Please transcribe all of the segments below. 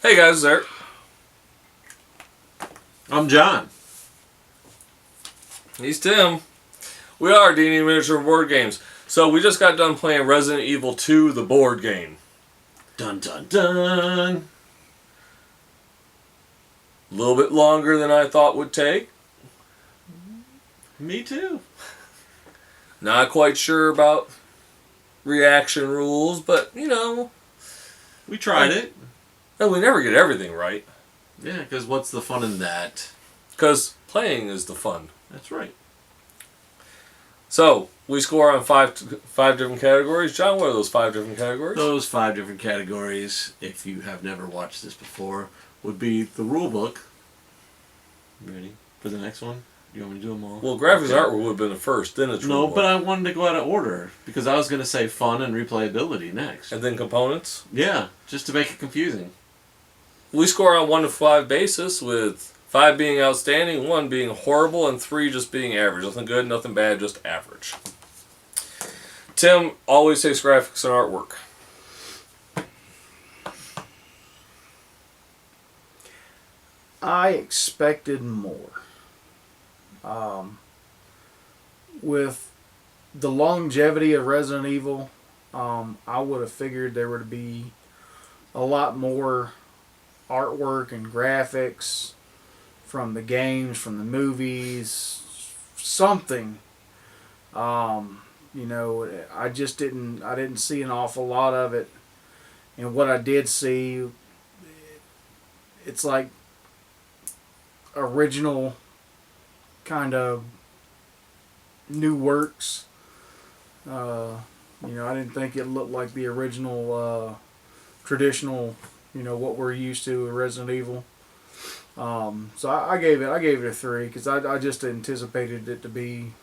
Hey guys, there. I'm John. He's Tim. We are D&D Miniature Board Games. So we just got done playing Resident Evil 2, the board game. Dun dun dun. A little bit longer than I thought would take. Me too. Not quite sure about reaction rules, but you know. We tried it. And we never get everything right. Yeah, because what's the fun in that? Because playing is the fun. That's right. So, we score on five different categories. John, what are those 5 different categories? Those 5 different categories, if you have never watched this before, would be the rulebook. You ready for the next one? You want me to do them all? Well, graphics artwork would have been the first, then it's No, rulebook. but I wanted to go out of order because I was going to say fun and replayability next. And then components? Yeah, just to make it confusing. We score on 1 to 5 basis, with 5 being outstanding, 1 being horrible, and 3 just being average. Nothing good, nothing bad, just average. Tim always takes graphics and artwork. I expected more. With the longevity of Resident Evil, I would have figured there would be a lot more artwork and graphics from the games, from the movies, something. I just didn't see an awful lot of it. And what I did see, it's like original kind of new works. I didn't think it looked like the original traditional, what we're used to with Resident Evil. So I gave it a 3 because I just anticipated it to be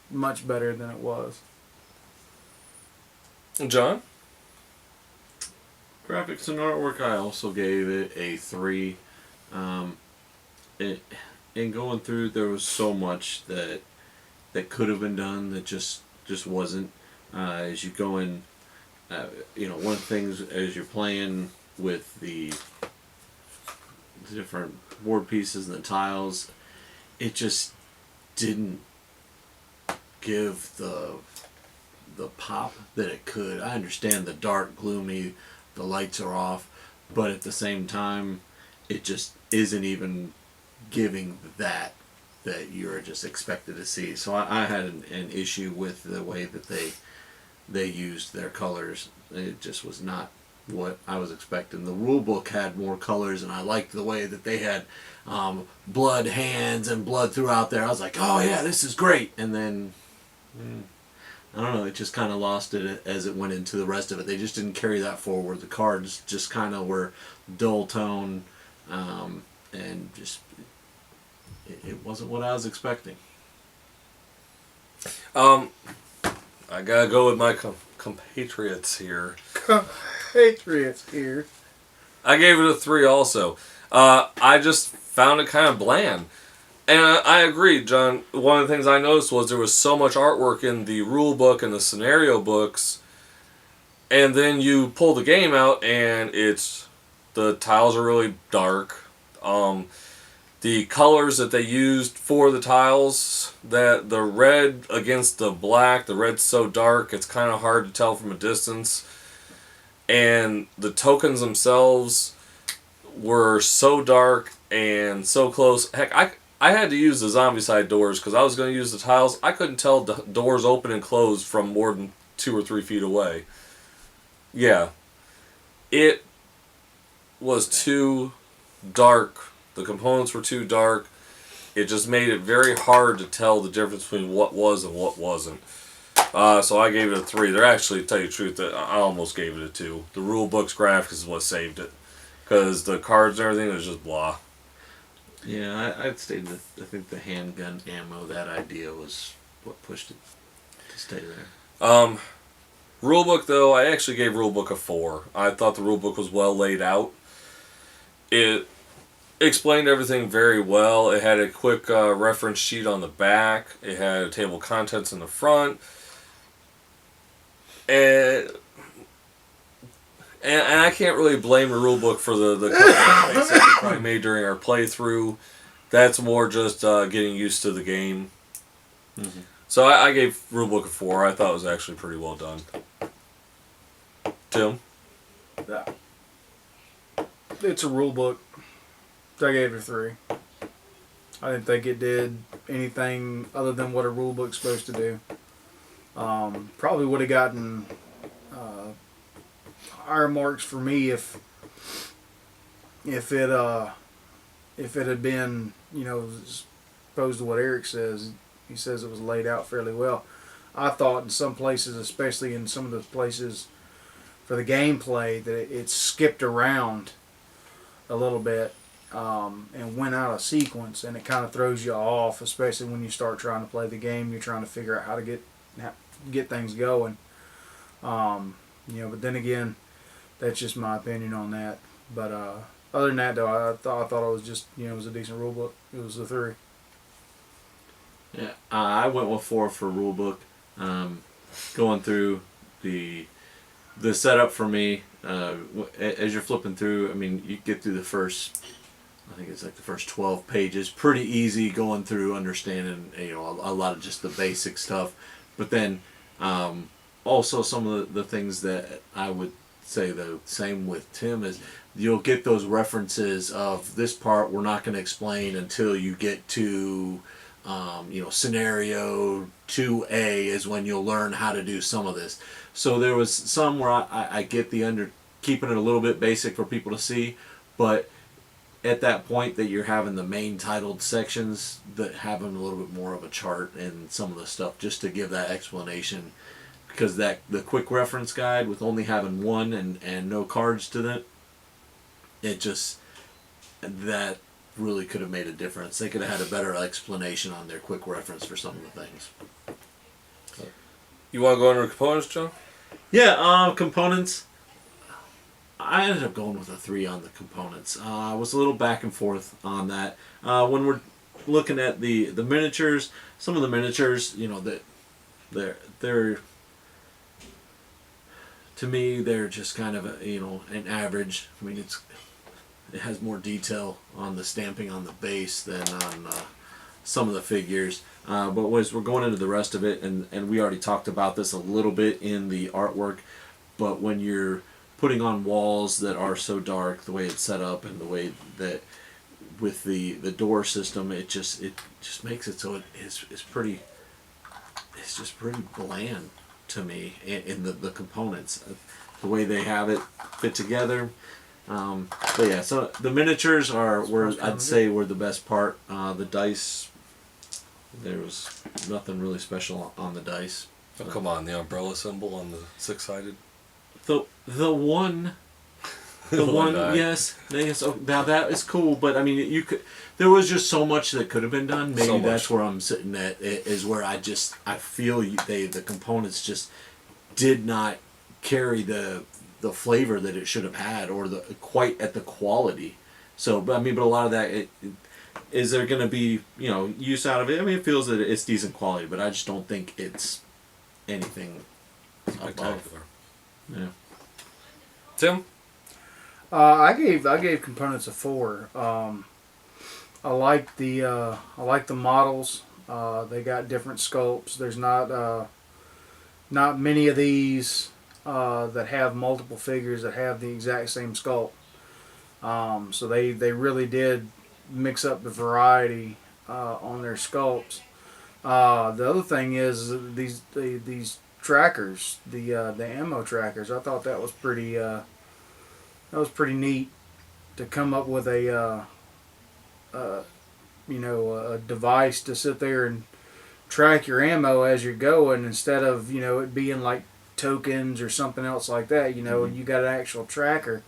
much better than it was. John? Graphics and artwork, I also gave it a 3. In going through, there was so much that could have been done that just wasn't. As you go in, one of the things as you're playing with the different board pieces and the tiles, it just didn't give the pop that it could. I understand the dark, gloomy, the lights are off, but at the same time, it just isn't even giving that you're just expected to see. So I had an issue with the way that they used their colors. It just was not what I was expecting. The rulebook had more colors, and I liked the way that they had blood hands and blood throughout there. I was like, oh yeah, this is great. And then I don't know, it just kind of lost it as it went into the rest of it. They just didn't carry that forward. The cards just kind of were dull tone, and just it wasn't what I was expecting. I gotta go with my compatriots here. Patriots here. I gave it a 3 also. I just found it kind of bland. And I agree, John. One of the things I noticed was there was so much artwork in the rule book and the scenario books, and then you pull the game out and the tiles are really dark. The colors that they used for the tiles, that the red against the black, the red's so dark it's kind of hard to tell from a distance. And the tokens themselves were so dark and so close. Heck, I had to use the zombie side doors because I was going to use the tiles. I couldn't tell the doors open and close from more than 2 or 3 feet away. Yeah. It was too dark. The components were too dark. It just made it very hard to tell the difference between what was and what wasn't. So I gave it a 3. They're actually, to tell you the truth, I almost gave it a 2. The rule book's graphics is what saved it. Because the cards and everything was just blah. Yeah, I'd say that I think the handgun ammo, that idea was what pushed it to stay there. Rulebook, though, I actually gave Rulebook a 4. I thought the rulebook was well laid out. It explained everything very well. It had a quick reference sheet on the back. It had a table of contents in the front. And And I can't really blame the rulebook for the mistakes that we probably made during our playthrough. That's more just getting used to the game. Mm-hmm. So I gave rulebook a 4. I thought it was actually pretty well done. Tim? Yeah. It's a rule book. I gave it a 3. I didn't think it did anything other than what a rule book's supposed to do. Probably would have gotten higher marks for me if it had been, you know, as opposed to what Eric says. He says it was laid out fairly well. I thought in some places, especially in some of the places for the gameplay, that it skipped around a little bit and went out of sequence, and it kind of throws you off, especially when you start trying to play the game. You're trying to figure out how to get things going. You know, but then again, that's just my opinion on that. But other than that, though, I thought it was just, you know, it was a decent rule book. It was a 3. Yeah, I went with 4 for rulebook. Going through the setup for me, as you're flipping through, I mean, you get through the first, I think it's like the first 12 pages, pretty easy going through, understanding, you know, a lot of just the basic stuff. But then also some of the things that I would say the same with Tim is you'll get those references of this part we're not going to explain until you get to you know, scenario 2A is when you'll learn how to do some of this. So there was some where I get the keeping it a little bit basic for people to see, but at that point that you're having the main titled sections that having a little bit more of a chart and some of the stuff just to give that explanation, because the quick reference guide with only having one and no cards to it, it just, that really could have made a difference. They could have had a better explanation on their quick reference for some of the things. You want to go under components, John? Yeah, components. I ended up going with a 3 on the components. I was a little back and forth on that. When we're looking at the miniatures, some of the miniatures, you know, that they're to me they're just kind of you know, an average. I mean, it has more detail on the stamping on the base than on some of the figures. But as we're going into the rest of it, and we already talked about this a little bit in the artwork, but when you're putting on walls that are so dark, the way it's set up and the way that with the door system, it just makes it so it's just pretty bland to me in the components, the way they have it fit together. But yeah, so the miniatures were I'd say were the best part. The dice, there was nothing really special on the dice. Oh, come on, the umbrella symbol on the 6-sided. The one, yes. Oh, now that is cool, but I mean, there was just so much that could have been done. Maybe that's where I'm sitting at, is where I feel the components just did not carry the flavor that it should have had, or quite at the quality. So, but I mean, but a lot of that, is there going to be, you know, use out of it? I mean, it feels that it's decent quality, but I just don't think it's anything Spectacular. Yeah. Tim? I gave components a 4. I like the models. They got different sculpts. There's not many of these that have multiple figures that have the exact same sculpt. So they really did mix up the variety on their sculpts. The other thing is these trackers, the ammo trackers. I thought that was pretty neat to come up with a device to sit there and track your ammo as you're going, instead of, you know, it being like tokens or something else like that. You know, you got an actual tracker.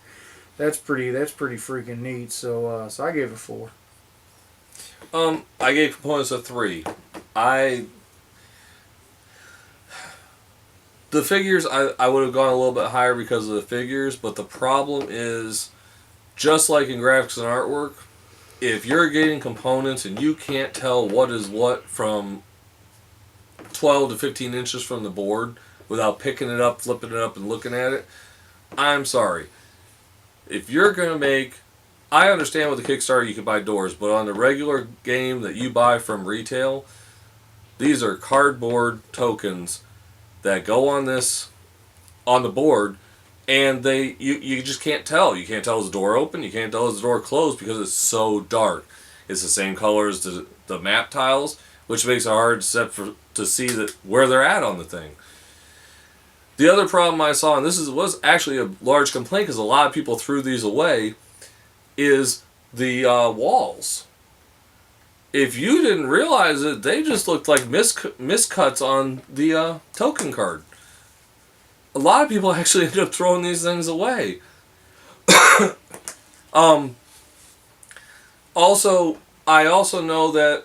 That's pretty freaking neat. So I gave it a 4. I gave components a 3. The figures, I would have gone a little bit higher because of the figures, but the problem is, just like in graphics and artwork, if you're getting components and you can't tell what is what from 12 to 15 inches from the board without picking it up, flipping it up, and looking at it, I'm sorry. If you're going to make... I understand with the Kickstarter you can buy doors, but on the regular game that you buy from retail, these are cardboard tokens that go on the board, and you just can't tell. You can't tell is the door open, you can't tell is the door closed because it's so dark. It's the same color as the map tiles, which makes it hard to see where they're at on the thing. The other problem I saw, and was actually a large complaint because a lot of people threw these away, is the walls. If you didn't realize it, they just looked like miscuts on the token card. A lot of people actually end up throwing these things away. Also, I also know that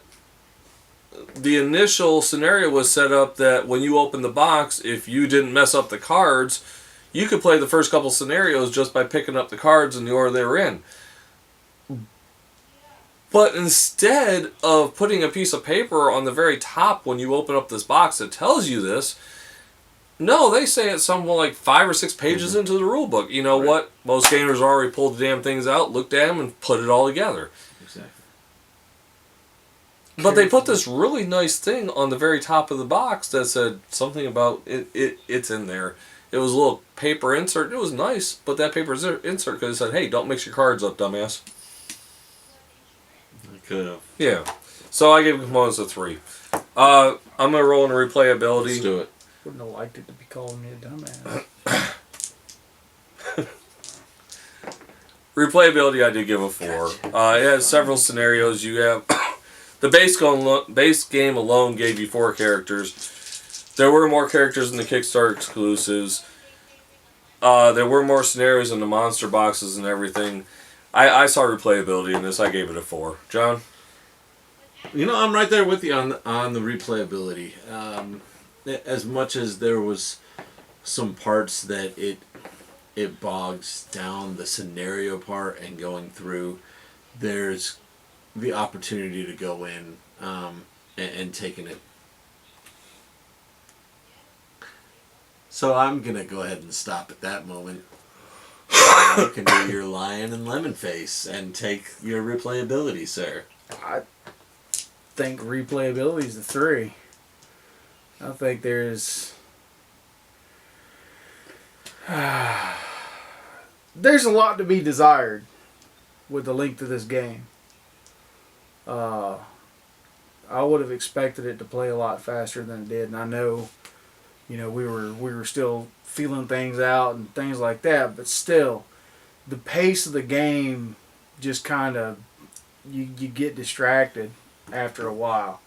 the initial scenario was set up that when you open the box, if you didn't mess up the cards, you could play the first couple scenarios just by picking up the cards in the order they were in. But instead of putting a piece of paper on the very top when you open up this box that tells you this, no, they say it's something like 5 or 6 pages into the rule book. You know what? Most gamers already pulled the damn things out, looked at them, and put it all together. Exactly. But they put this really nice thing on the very top of the box that said something about it's in there. It was a little paper insert. It was nice, but that paper insert could have said, hey, don't mix your cards up, dumbass. Could have. Yeah. So I gave components a 3. I'm going to roll into replayability. Let's do it. Wouldn't have liked it to be calling me a dumbass. Replayability I did give a 4. It has several scenarios. You have... the base game alone gave you 4 characters. There were more characters in the Kickstarter exclusives. There were more scenarios in the monster boxes and everything. I saw replayability in this. I gave it a 4. John? You know, I'm right there with you on the replayability. As much as there was some parts that it bogs down the scenario part and going through, there's the opportunity to go in and taking it. So I'm going to go ahead and stop at that moment. You can do your lion and lemon face and take your replayability, sir. I think replayability is a 3. I think there's there's a lot to be desired with the length of this game. I would have expected it to play a lot faster than it did, and I know, you know, we were still feeling things out and things like that, but still, the pace of the game just kind of you get distracted after a while.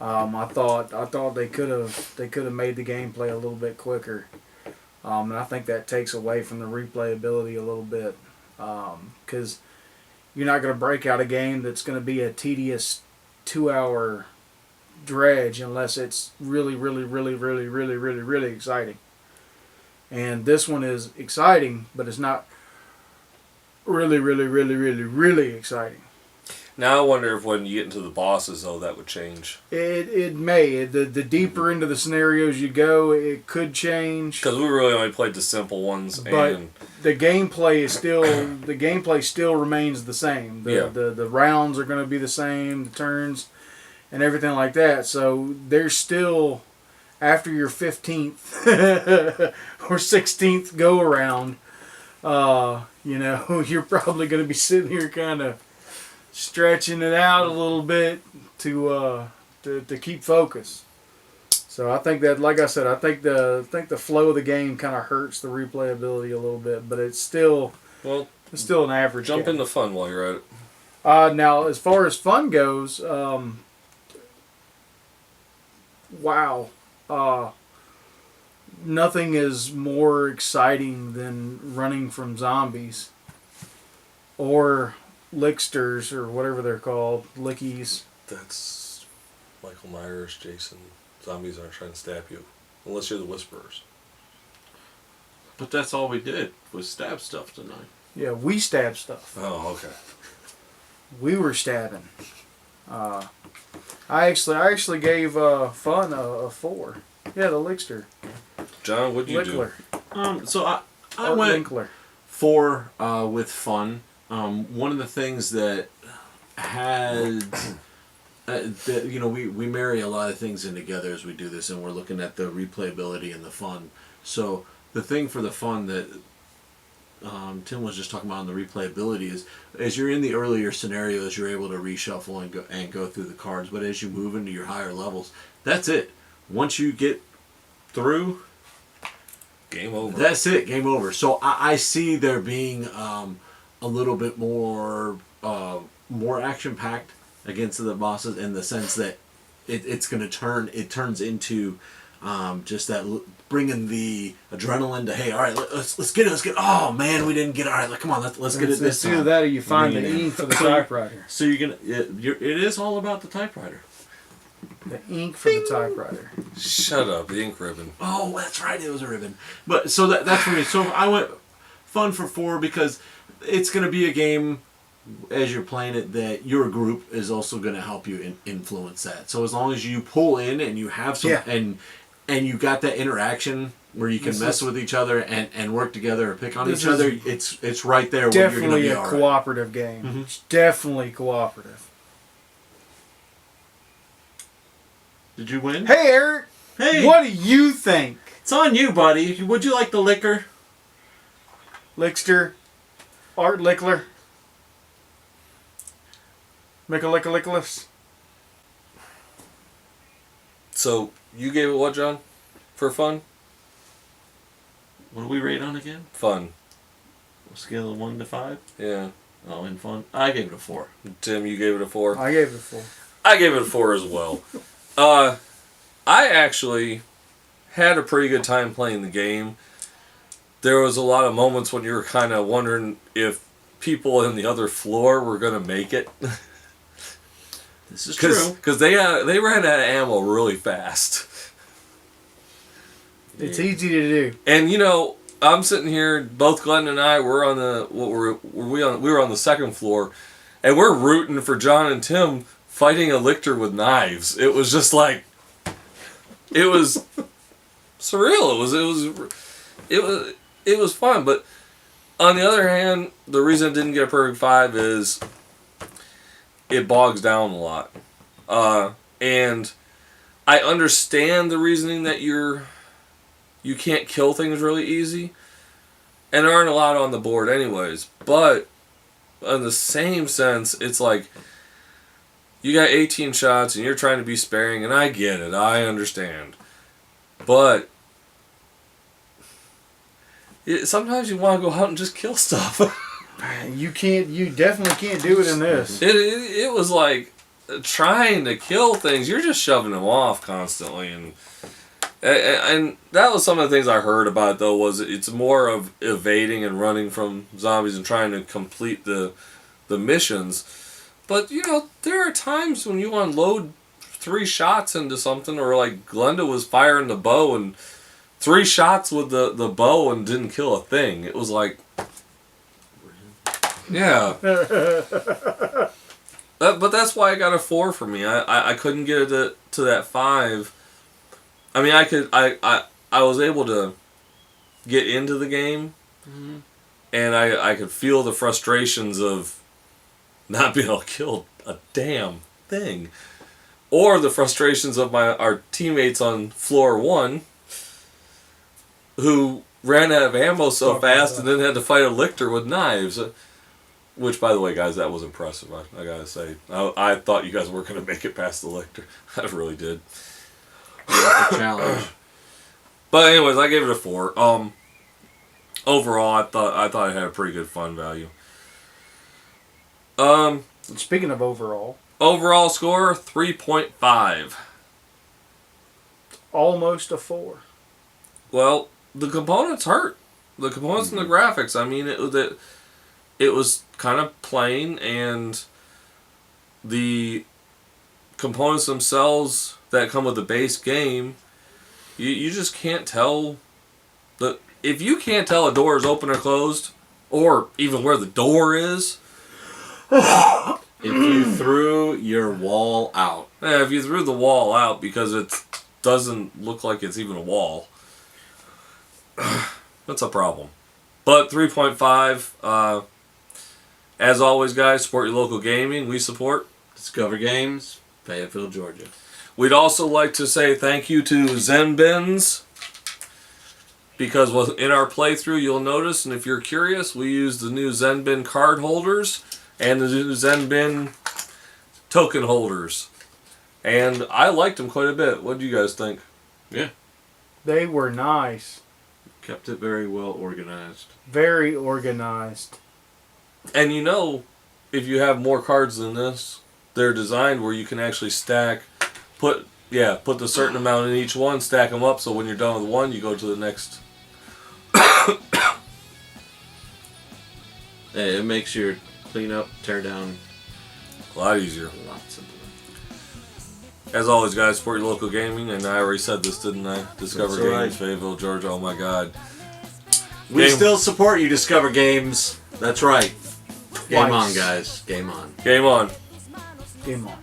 I thought they could have made the gameplay a little bit quicker, and I think that takes away from the replayability a little bit, because you're not going to break out a game that's going to be a tedious 2-hour dredge unless it's really, really, really, really, really, really, really exciting. And this one is exciting, but it's not really, really, really, really, really exciting. Now I wonder if when you get into the bosses, though, that would change. It may. The deeper into the scenarios you go, it could change. Because we really only played the simple ones. But the gameplay still remains the same. The rounds are going to be the same, the turns, and everything like that. So there's still, after your 15th or 16th go around, you know, you're probably going to be sitting here kind of stretching it out a little bit to keep focus. So I think that, like I said, I think the flow of the game kind of hurts the replayability a little bit, but it's still an average. Jump game. into fun while you're at it. Now, as far as fun goes, wow, nothing is more exciting than running from zombies or licksters or whatever they're called, lickies. That's Michael Myers, Jason. Zombies aren't trying to stab you. Unless you're the Whisperers. But that's all we did was stab stuff tonight. Yeah, we stab stuff. Oh, okay. We were stabbing. I actually gave Fun a 4. Yeah, the lickster. John, what'd you do? So I Art went Winkler. 4 with fun. One of the things that had that we marry a lot of things in together as we do this, and we're looking at the replayability and the fun. So the thing for the fun that Tim was just talking about on the replayability is, as you're in the earlier scenarios, you're able to reshuffle and go through the cards. But as you move into your higher levels, that's it. Once you get through, game over. That's it. Game over. So I see there being a little bit more action packed against the bosses, in the sense that it's going to turn. It turns into just that bringing the adrenaline to, hey, all right, let's get it. Let's get. Oh man, we didn't get it. All right, come on, let's get it this time. Either that or you find the ink for the typewriter. So it is all about the typewriter. The ink for the typewriter. Shut up, the ink ribbon. Oh, that's right, it was a ribbon. But so that's for me. So I went fun for 4 because it's going to be a game, as you're playing it, that your group is also going to help you influence that. So as long as you pull in and you have some and you got that interaction where you can mess with each other and work together or pick on each other, it's right there where you're going to be all right. Definitely a cooperative game. Mm-hmm. It's definitely cooperative. Did you win? Hey, Eric. Hey. What do you think? It's on you, buddy. Would you like the liquor? Lickster. Art Lickler. Make a lick-a-lick-less. So, you gave it what, John? For fun? What do we rate on again? Fun. Scale of 1 to 5? Yeah. Oh, in fun? I gave it a 4. Tim, you gave it a 4? I gave it a 4. I gave it a 4 as well. I actually had a pretty good time playing the game. There was a lot of moments when you were kind of wondering if people in the other floor were going to make it. This is true. Because they ran out of ammo really fast. It's easy to do. And I'm sitting here. Both Glenn and I were on the we were on the second floor, and we're rooting for John and Tim fighting a lictor with knives. It was just like, it was surreal. It was fun. But on the other hand, the reason it didn't get a perfect 5 is it bogs down a lot. And I understand the reasoning that you can't kill things really easy. And there aren't a lot on the board anyways. But in the same sense, it's like, you got 18 shots and you're trying to be sparing, and I get it. I understand. But sometimes you want to go out and just kill stuff. You definitely can't do it in this. It was like trying to kill things. You're just shoving them off constantly, and that was some of the things I heard about it, though, was it's more of evading and running from zombies and trying to complete the missions. But there are times when you unload 3 shots into something, or like Glenda was firing the bow and 3 shots with the bow and didn't kill a thing. It was like, yeah. But that's why I got a 4 for me. I couldn't get it to that 5. I mean, I was able to get into the game, mm-hmm. and I could feel the frustrations of not being able to kill a damn thing, or the frustrations of our teammates on floor 1 who ran out of ammo so fast and then had to fight a lictor with knives. Which, by the way, guys, that was impressive, I gotta say. I thought you guys weren't going to make it past the lictor. I really did. That's a challenge. But anyways, I gave it a 4. Overall, I thought it had a pretty good fun value. Speaking of overall score, 3.5. Almost a 4. Well, the components hurt. The components and the graphics. I mean, it was kind of plain, and the components themselves that come with the base game, you just can't tell. If you can't tell a door is open or closed, or even where the door is, if you threw your wall out. Yeah, if you threw the wall out because it doesn't look like it's even a wall, that's a problem. But 3.5, as always, guys, support your local gaming. We support Discover Games, Fayetteville, Georgia. We'd also like to say thank you to Zen Bins, because in our playthrough you'll notice, and if you're curious, we use the new Zen Bin card holders and the new Zen Bin token holders. And I liked them quite a bit. What do you guys think? Yeah. They were nice. Kept it very well organized. Very organized. And you know, if you have more cards than this, they're designed where you can actually stack, put the certain amount in each one, stack them up, so when you're done with one, you go to the next. Hey, it makes your clean up, tear down A lot easier. a lot simpler. As always, guys, support your local gaming, and I already said this, didn't I? Discover That's right. Games, Fayetteville, Georgia. Oh my God. We still support you, Discover Games. That's right. Game on, guys. Game on. Game on. Game on.